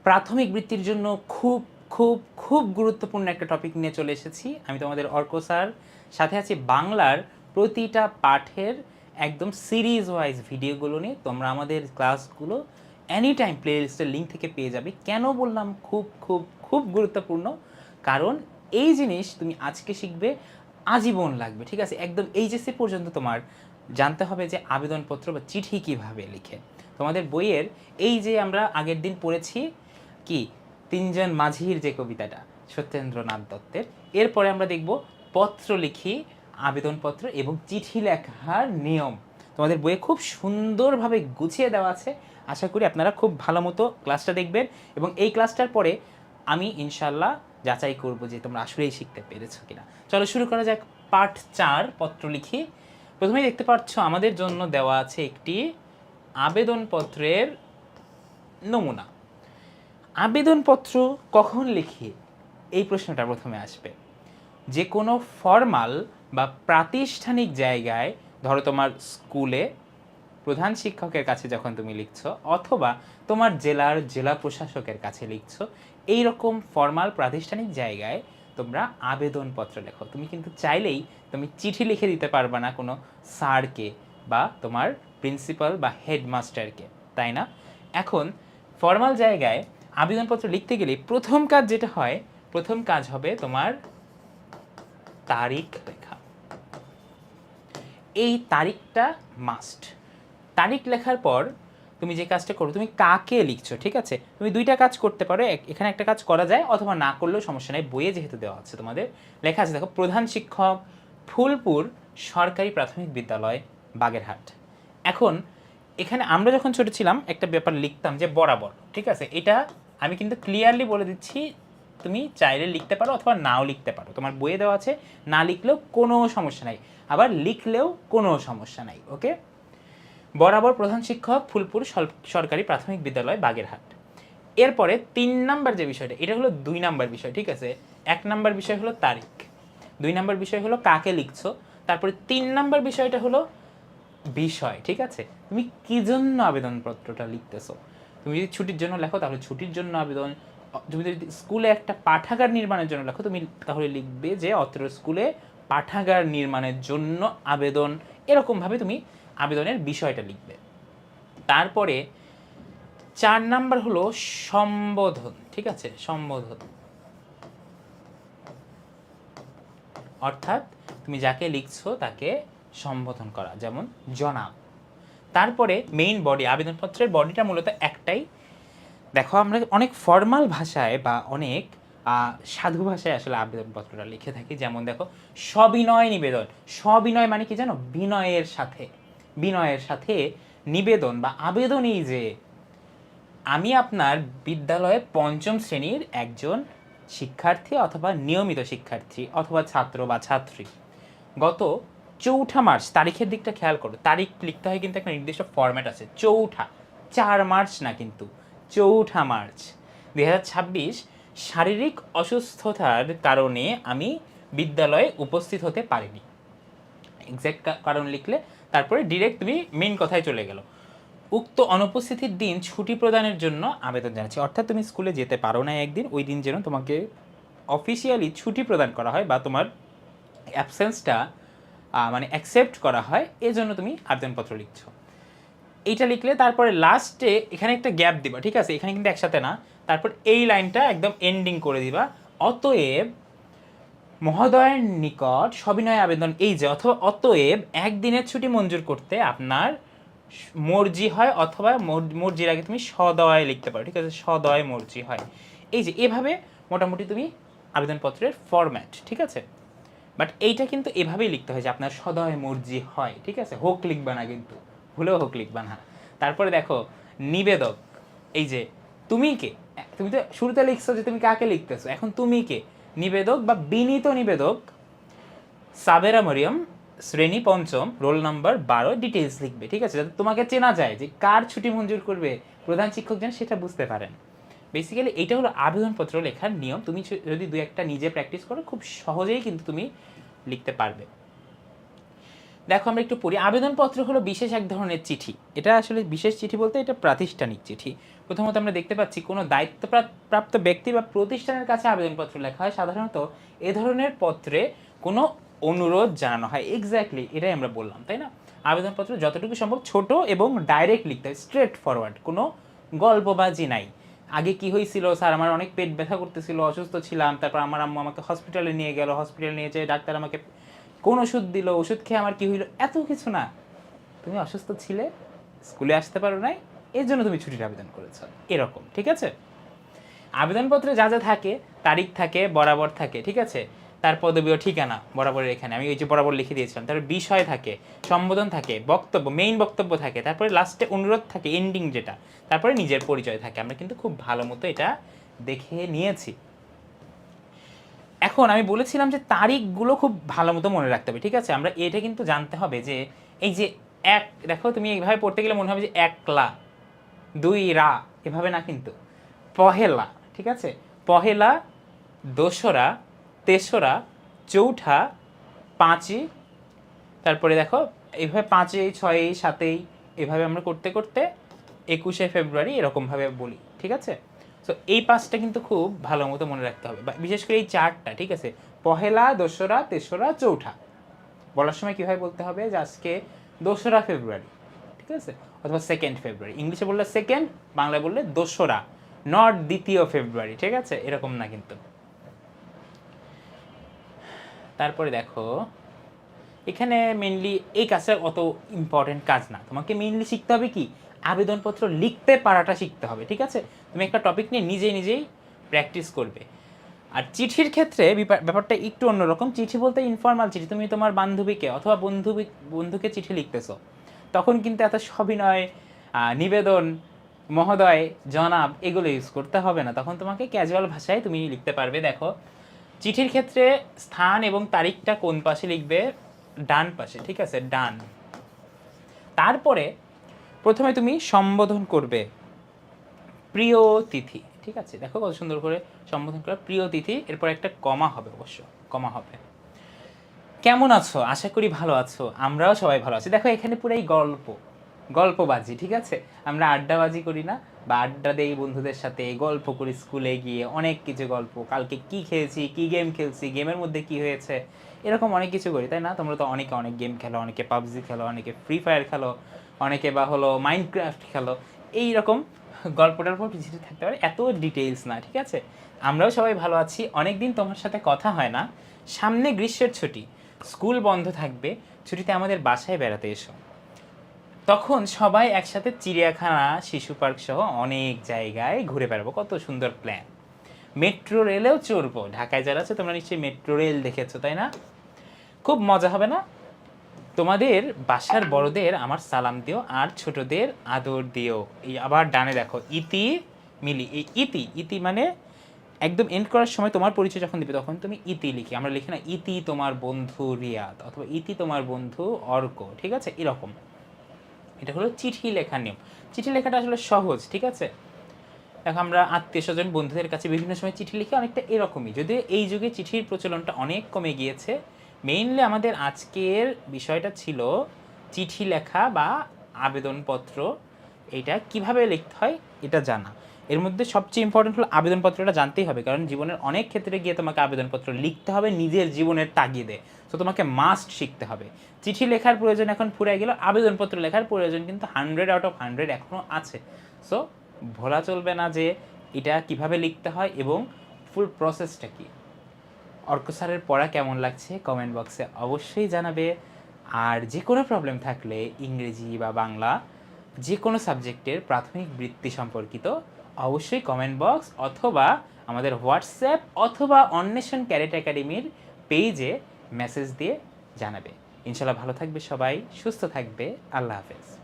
প্রাথমিক বৃত্তির জন্য খুব খুব খুব গুরুত্বপূর্ণ একটা টপিক নিয়ে চলে এসেছি। আমি তোমাদের অর্ক স্যার, সাথে আছি বাংলার প্রতিটা পাঠের একদম সিরিজ ওয়াইজ ভিডিওগুলো নিয়ে। তোমরা আমাদের ক্লাসগুলো এনি টাইম প্লে লিস্টের লিঙ্ক থেকে পেয়ে যাবে। কেন বললাম খুব খুব খুব গুরুত্বপূর্ণ? কারণ এই জিনিস তুমি আজকে শিখবে, আজীবন লাগবে, ঠিক আছে? একদম এইচএসসি পর্যন্ত তোমার জানতে হবে যে আবেদনপত্র বা চিঠি কীভাবে লিখে। তোমাদের বইয়ের এই যে আমরা আগের দিন পড়েছি কি তিনজন মাঝির যে কবিতাটা সত্যেন্দ্রনাথ দত্তের, এরপরে আমরা দেখব পত্র লিখি, আবেদনপত্র এবং চিঠি লেখার নিয়ম। তোমাদের বইয়ে খুব সুন্দরভাবে গুছিয়ে দেওয়া আছে। আশা করি আপনারা খুব ভালো মতো ক্লাসটা দেখবেন এবং এই ক্লাসটার পরে আমি ইনশাল্লাহ যাচাই করব যে তোমরা আসলেই শিখতে পেরেছো কিনা। চলো শুরু করা যাক। পার্ট 4, পত্র লিখি। প্রথমেই দেখতে পাচ্ছ আমাদের জন্য দেওয়া আছে একটি আবেদনপত্রের নমুনা। আবেদনপত্র কখন লিখি, এই প্রশ্নটা প্রথমে আসবে। যে কোনো ফর্মাল বা প্রাতিষ্ঠানিক জায়গায়, ধরো তোমার স্কুলে প্রধান শিক্ষকের কাছে যখন তুমি লিখছো, অথবা তোমার জেলার জেলা প্রশাসকের কাছে লিখছো, এই রকম ফর্মাল প্রাতিষ্ঠানিক জায়গায় তোমরা আবেদনপত্র লেখো। তুমি কিন্তু চাইলেই তুমি চিঠি লিখে দিতে পারবে না কোনো স্যারকে বা তোমার প্রিন্সিপাল বা হেডমাস্টারকে, তাই না? এখন ফর্মাল জায়গায় আবেদনপত্র লিখতে গেলে প্রথম কাজ যেটা হয়, প্রথম কাজ হবে তোমার তারিখ লেখা। এই তারিখটা মাস্ট। তারিখ লেখার পর তুমি যে কাজটা করো, তুমি কাকে লিখছো, ঠিক আছে? তুমি দুইটা কাজ করতে পারো, এখানে একটা কাজ করা যায়, অথবা না করলেও সমস্যা নেই, বইয়ে যেহেতু দেওয়া আছে তোমাদের লেখা আছে। দেখো, প্রধান শিক্ষক, ফুলপুর সরকারি প্রাথমিক বিদ্যালয়, বাগেরহাট। এখন এখানে আমরা যখন ছোট ছিলাম একটা ব্যাপার লিখতাম যে বরাবর, ঠিক আছে? এটা আমি কিন্তু ক্লিয়ারলি বলে দিচ্ছি, তুমি চাইলে লিখতে পারো অথবা নাও লিখতে পারো, তোমার বইয়ে দেওয়া আছে। না লিখলেও কোনো সমস্যা নাই, আবার লিখলেও কোনো সমস্যা নাই। ওকে, বরাবর প্রধান শিক্ষক, ফুলপুর সরকারি প্রাথমিক বিদ্যালয়, বাগেরহাট। এরপরে 3 নাম্বার যে বিষয়টা, এটা হলো 2 নাম্বার বিষয়, ঠিক আছে? 1 নাম্বার বিষয় হলো তারিখ, 2 নাম্বার বিষয় হলো কাকে লিখছো, তারপরে 3 নাম্বার বিষয়টা হলো বিষয়, ঠিক আছে? তুমি কি জন্য আবেদনপত্রটা লিখতেছো। তুমি যদি ছুটির জন্য লেখো তাহলে ছুটির জন্য আবেদন, তুমি যদি স্কুলে একটা পাঠাগার নির্মাণের জন্য লেখো, তুমি তাহলে লিখবে যে অত্র স্কুলে পাঠাগার নির্মাণের জন্য আবেদন। এরকমভাবে তুমি আবেদনের বিষয়টা লিখবে। তারপরে 4 নাম্বার হলো সম্বোধন, ঠিক আছে? সম্বোধন অর্থাৎ তুমি যাকে লিখছো তাকে সম্বোধন করা, যেমন জনাব। তারপরে মেইন বডি, আবেদনপত্রের বডিটা মূলত একটাই। দেখো, আমরা অনেক ফর্মাল ভাষায় বা অনেক সাধু ভাষায় আসলে আবেদনপত্রটা লিখে থাকি। যেমন দেখো, সবিনয় নিবেদন। সবিনয় মানে কি জানো? বিনয়ের সাথে, বিনয়ের সাথে নিবেদন বা আবেদন। এই যে আমি আপনার বিদ্যালয়ে 5ম শ্রেণীর একজন শিক্ষার্থী অথবা নিয়মিত শিক্ষার্থী অথবা ছাত্র বা ছাত্রী, গত 4 মার্চ, তারিখের দিকটা খেয়াল করো, তারিখ লিখতে হয় কিন্তু একটা নির্দিষ্ট ফরম্যাট আছে। 4 মার্চ না, কিন্তু 4 মার্চ 2026 শারীরিক অসুস্থতার কারণে আমি বিদ্যালয়ে উপস্থিত হতে পারিনি। এক্স্যাক্ট কারণ লিখলে তারপরে ডিরেক্ট তুমি মেইন কথায় চলে গেল। উক্ত অনুপস্থিতির দিন ছুটি প্রদানের জন্য আবেদন জানাচ্ছি। অর্থাৎ তুমি স্কুলে যেতে পারো না একদিন, ওই দিন যেন তোমাকে অফিসিয়ালি ছুটি প্রদান করা হয় বা তোমার অ্যাবসেন্সটা মানে অ্যাকসেপ্ট করা হয়, এজন্য তুমি আবেদনপত্র লিখছো। এইটা লিখলে তারপরে লাস্টে এখানে একটা গ্যাপ দিবা, ঠিক আছে? এখানে কিন্তু একসাথে না, তারপর এই লাইনটা একদম এন্ডিং করে দিবা। অতএব মহোদয়ের নিকট সবিনয় আবেদন, এই যে অথবা অতএব একদিনের ছুটি মঞ্জুর করতে আপনার মর্জি হয়, অথবা মর্জির আগে তুমি সদয় লিখতে পারো, ঠিক আছে? সদয় মর্জি হয়। এই যে এভাবে মোটামুটি তুমি আবেদনপত্রের ফরম্যাট, ঠিক আছে? বাট এইটা কিন্তু এভাবেই লিখতে হয় যে আপনার সদয় মর্জি হয়, ঠিক আছে? হোক লিখবা না, কিন্তু ভুলেও হোক লিখবা না। তারপরে দেখো নিবেদক, এই যে তুমি কে, তুমি তো শুরুতে লিখছো যে তুমি কাকে লিখতেছো, এখন তুমি কে? নিবেদক বা বিনীত নিবেদক সাবেরা মরিয়ম, শ্রেণী 5ম, রোল নাম্বার 12, ডিটেলস লিখবে, ঠিক আছে? যাতে তোমাকে চেনা যায়, যে কার ছুটি মঞ্জুর করবে প্রধান শিক্ষক যেন সেটা বুঝতে পারেন। বেসিক্যালি এইটা হলো আবেদনপত্র লেখার নিয়ম। তুমি যদি 2-1টা নিজে প্র্যাকটিস করো, খুব সহজেই কিন্তু তুমি লিখতে পারবে। দেখো আমরা একটু পড়ি। আবেদনপত্র হলো বিশেষ এক ধরনের চিঠি। এটা আসলে বিশেষ চিঠি বলতে এটা প্রাতিষ্ঠানিক চিঠি। প্রথমত আমরা দেখতে পাচ্ছি কোনো দায়িত্বপ্রাপ্ত ব্যক্তি বা প্রতিষ্ঠানের কাছে আবেদনপত্র লেখা হয়। সাধারণত এ ধরনের পত্রে কোনো অনুরোধ জানানো হয়। এক্স্যাক্টলি এটাই আমরা বললাম, তাই না? আবেদনপত্র যতটুকু সম্ভব ছোট এবং ডাইরেক্ট লিখতে হয়, স্ট্রেট ফরওয়ার্ড, কোনো গল্পবাজি নাই। আগে কি হয়েছিল, স্যার আমার অনেক পেট ব্যথা করতেছিল, অসুস্থ ছিলাম, তারপর আমার আম্মু আমাকে হসপিটালে নিয়ে গেল, হসপিটালে নিয়ে যেয়ে ডাক্তার আমাকে কোন ওষুধ দিল, ওষুধ খেয়ে আমার কি হইলো, এত কিছু না। তুমি অসুস্থ ছিলে, স্কুলে আসতে পারো নাই, এর জন্য তুমি ছুটির আবেদন করেছো, এরকম, ঠিক আছে? আবেদনপত্রে যা যা থাকে, তারিখ থাকে, বরাবর থাকে, ঠিক আছে? তার পদবী ও ঠিকানা বরাবরের এখানে আমি ওই যে বরাবর লিখে দিয়েছিলাম। তারপর বিষয় থাকে, সম্বোধন থাকে, বক্তব্য, মেইন বক্তব্য থাকে, তারপরে লাস্টে অনুরোধ থাকে, এন্ডিং যেটা, তারপরে নিজের পরিচয় থাকে। আমরা কিন্তু খুব ভালো মতো এটা দেখে নিয়েছি। এখন আমি বলেছিলাম যে তারিখগুলো খুব ভালো মতো মনে রাখতে হবে, ঠিক আছে? আমরা এটা কিন্তু জানতে হবে যে এই যে এক, দেখো তুমি এইভাবে পড়তে গেলে মনে হবে যে একলা, দুই রা, এভাবে না, কিন্তু পহেলা, ঠিক আছে? পহেলা, দোসরা, তেসরা, চৌঠা, পাঁচই, তারপরে দেখো এইভাবে পাঁচই, ছয়ই, সাতেই, এভাবে আমরা করতে করতে 21শে ফেব্রুয়ারি এরকমভাবে বলি, ঠিক আছে? সো এই পাঁচটা কিন্তু খুব ভালো মতো মনে রাখতে হবে, বিশেষ করে এই চারটা, ঠিক আছে? পহেলা, দোসরা, তেসরা, চৌঠা বলার সময় কীভাবে বলতে হবে যে আজকে 2রা ফেব্রুয়ারি, ঠিক আছে? অথবা 2nd ফেব্রুয়ারি, ইংলিশে বললে সেকেন্ড, বাংলায় বললে দোসরা, নট দ্বিতীয় ফেব্রুয়ারি, ঠিক আছে? এরকম না কিন্তু। তারপরে দেখো এখানে মেনলি এই কাজটা অত ইম্পর্টেন্ট কাজ না, তোমাকে মেইনলি শিখতে হবে কি, আবেদনপত্র লিখতে পারাটা শিখতে হবে, ঠিক আছে? তুমি একটা টপিক নিয়ে নিজেই প্র্যাকটিস করবে। আর চিঠির ক্ষেত্রে ব্যাপারটা একটু অন্যরকম। চিঠি বলতে ইনফর্মাল চিঠি, তুমি তোমার বান্ধবীকে অথবা বন্ধুকে চিঠি লিখতেছো, তখন কিন্তু এত সবিনয়, নিবেদন, মহোদয়, জনাব এগুলো ইউজ করতে হবে না। তখন তোমাকে ক্যাজুয়াল ভাষায় তুমি লিখতে পারবে। দেখো চিঠির ক্ষেত্রে স্থান এবং তারিখটা কোন পাশে লিখবে, ডান পাশে, ঠিক আছে? ডান। তারপরে প্রথমে তুমি সম্বোধন করবে প্রিয় তিথি, ঠিক আছে? দেখো কত সুন্দর করে সম্বোধন করে, প্রিয় তিথি, এরপর একটা কমা হবে, অবশ্য কমা হবে। কেমন আছো, আশা করি ভালো আছো, আমরাও সবাই ভালো আছি। দেখো এখানে পুরাই গল্পবাজি, ঠিক আছে? আমরা আড্ডাবাজি করি না, বা আড্ডা দেই বন্ধুদের সাথে, গল্প করি স্কুলে গিয়ে, অনেক কিছু গল্প, কালকে কি খেয়েছি, কি গেম খেলছি, গেমের মধ্যে কি হয়েছে, এরকম অনেক কিছু করি, তাই না? তোমরা তো অনেকে অনেক গেম খেলো, অনেকে পাবজি খেলো, অনেকে ফ্রি ফায়ার খেলো, অনেকে বা হলো মাইনক্রাফট খেলো, এইরকম গল্পটার উপর কিছু থাকতে পারে, এত ডিটেইলস না, ঠিক আছে? আমরাও সবাই ভালো আছি। অনেক দিন তোমার সাথে কথা হয় না। সামনে গ্রীষ্মের ছুটি, স্কুল বন্ধ থাকবে, ছুটিতে আমাদের বাসায় বেড়াতে এসো। তখন সবাই একসাথে চিড়িয়াখানা, শিশু পার্ক সহ অনেক জায়গায় ঘুরে বেড়াবো। কত সুন্দর প্ল্যান। মেট্রো রেলেও চড়বো। ঢাকায় যারা আছে তোমরা নিশ্চয়ই মেট্রো রেল দেখেছো, তাই না? খুব মজা হবে না? তোমাদের বাসার বড়দের আমার সালাম দিও, আর ছোটদের আদর দিও। এই আবার ডানে দেখো ইতি মিলি, এই ইতি, ইতি মানে একদম এন্ড করার সময় তোমার পরিচয় যখন দিবে তখন তুমি ইতি লিখি, আমরা লিখি না ইতি তোমার বন্ধু রিয়াদ অথবা ইতি তোমার বন্ধু অর্ক, ঠিক আছে? এরকম, এটা হলো চিঠি লেখার নিয়ম। চিঠি লেখাটা আসলে সহজ, ঠিক আছে? দেখো আমরা আত্মীয় স্বজন বন্ধুদের কাছে বিভিন্ন সময় চিঠি লিখি, অনেকটা এরকমই, যদিও এই যুগে চিঠির প্রচলনটা অনেক কমে গিয়েছে। মেইনলি আমাদের আজকের বিষয়টা ছিল চিঠি লেখা বা আবেদনপত্র, এটা কিভাবে লিখতে হয় এটা জানা। এর মধ্যে সবচেয়ে ইম্পর্টেন্ট হলো আবেদনপত্রটা জানতেই হবে, কারণ জীবনের অনেক ক্ষেত্রে গিয়ে তোমাকে আবেদনপত্র লিখতে হবে নিজের জীবনের তাগিদে। তো তোমাকে মাস্ট শিখতে হবে। চিঠি লেখার প্রয়োজন এখন ফুরাই গেল, আবেদনপত্র লেখার প্রয়োজন কিন্তু 100/100 এখনও আছে। সো ভোলা চলবে না যে এটা কিভাবে লিখতে হয় এবং ফুল প্রসেসটা কী। অর্ক স্যারের পড়া কেমন লাগছে কমেন্ট বক্সে অবশ্যই জানাবে। আর যে কোনো প্রবলেম থাকলে ইংরেজি বা বাংলা যে কোনো সাবজেক্টের প্রাথমিক বৃত্তি সম্পর্কিত অবশ্যই কমেন্ট বক্স অথবা আমাদের হোয়াটসঅ্যাপ অথবা অন্বেষণ ক্যারেট একাডেমির পেজে মেসেজ দিয়ে জানাবে। ইনশাল্লাহ ভালো থাকবে সবাই, সুস্থ থাকবে। আল্লাহ হাফেজ।